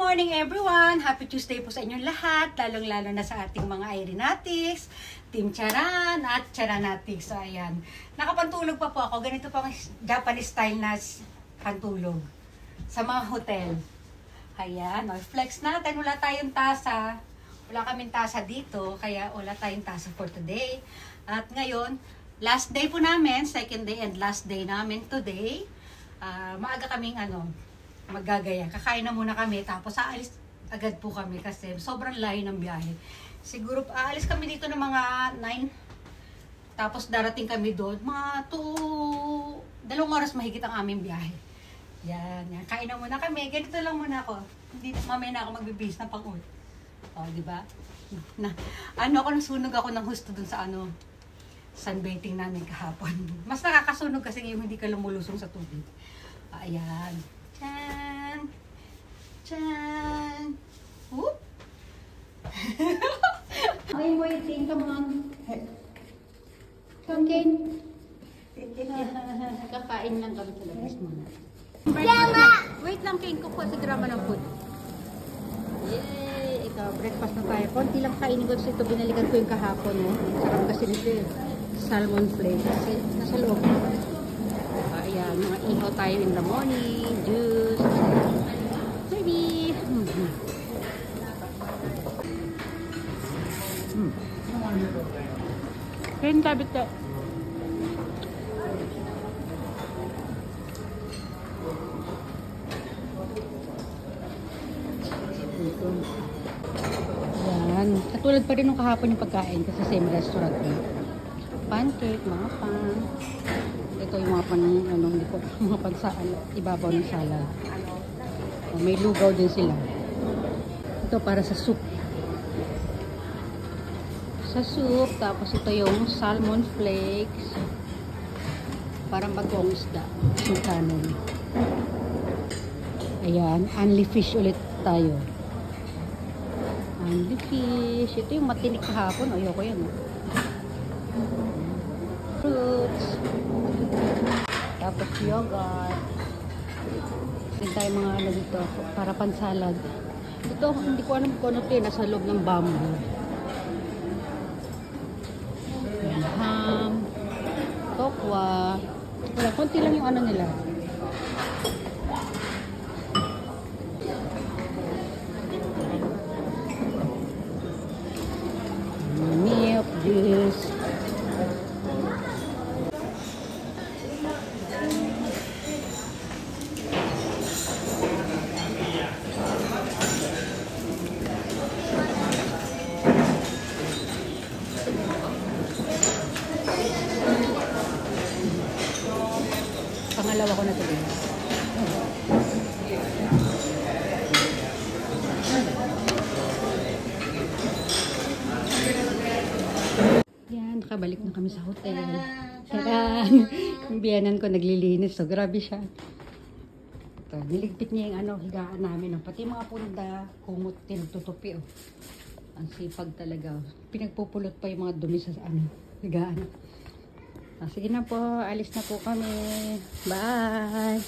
morning everyone! Happy Tuesday po sa inyong lahat, lalong-lalo na sa ating mga Irenatics, Team Charan at Charanatics. So ayan, nakapantulog pa po ako. Ganito pang Japanese style na pantulog sa mga hotel. Ayan, flex natin. Wala tayong tasa. Wala kaming tasa dito, kaya wala tayong tasa for today. At ngayon, last day po namin, second day and last day namin today. Maaga kaming maggagaya. Kakain na muna kami, tapos aalis agad po kami kasi sobrang layo ng biyahe. Siguro aalis kami dito ng mga 9, tapos darating kami doon mga 2 oras mahigit ang aming biyahe. Yan. Kain na muna kami. Ganito lang muna ako. Hindi, mamaya na ako magbibihis ng pang-uwi. O, diba? Nasunog ako ng husto dun sa sunbathing namin kahapon. Mas nakakasunog kasi yung hindi ka lumulusong sa tubig. Ayan. Chan! Chan! Whoop! Ay, waiting. Come on. Come, Ken. Kakain lang kami sa labas muna. Grandma! Wait lang, Ken. Kukuha si Grandma ng food. Yay! Ikaw, breakfast na tayo. Konti lang kainin ko kasi ito. Binalikan ko yung kahapon. Sarap kasi nito eh. Salmon flake. Kasi nasa loob. Ayan, mga ihaw tayo in the morning. Juice. Baby! Kain tabit ka. Ayan. Katulad pa rin ng kahapon yung pagkain kasi same restaurant na. Pancake, mga pan. Ito yung mga pan, mga pansala, ibabaw ng salad. May lugaw din sila. Ito para sa soup. Sa soup, tapos ito yung salmon flakes. Parang bagong isda. Yung kanon. Ayan, only fish ulit tayo. Only fish. Ito yung matinik kahapon. Ayoko yan. Fruits. Tapos yogurt. Hindi tayo mga dito para pansalad. Ito, hindi ko alam kung ano ito. Nasa loob ng bamboo. Ham. Tokwa. Wala, konti lang yung nila. Milk, juice. Pangalawa ko na ito din. Yan, nakabalik na kami sa hotel. Taran! Yung biyanan ko naglilinis. So, grabe siya. Ito, niligpit niya yung higaan namin. Pati mga punda, kumot, tinututupi. Ang sipag talaga. Pinagpupulot pa yung mga dumi sa higaan. Sige na po, alis na po kami. Bye!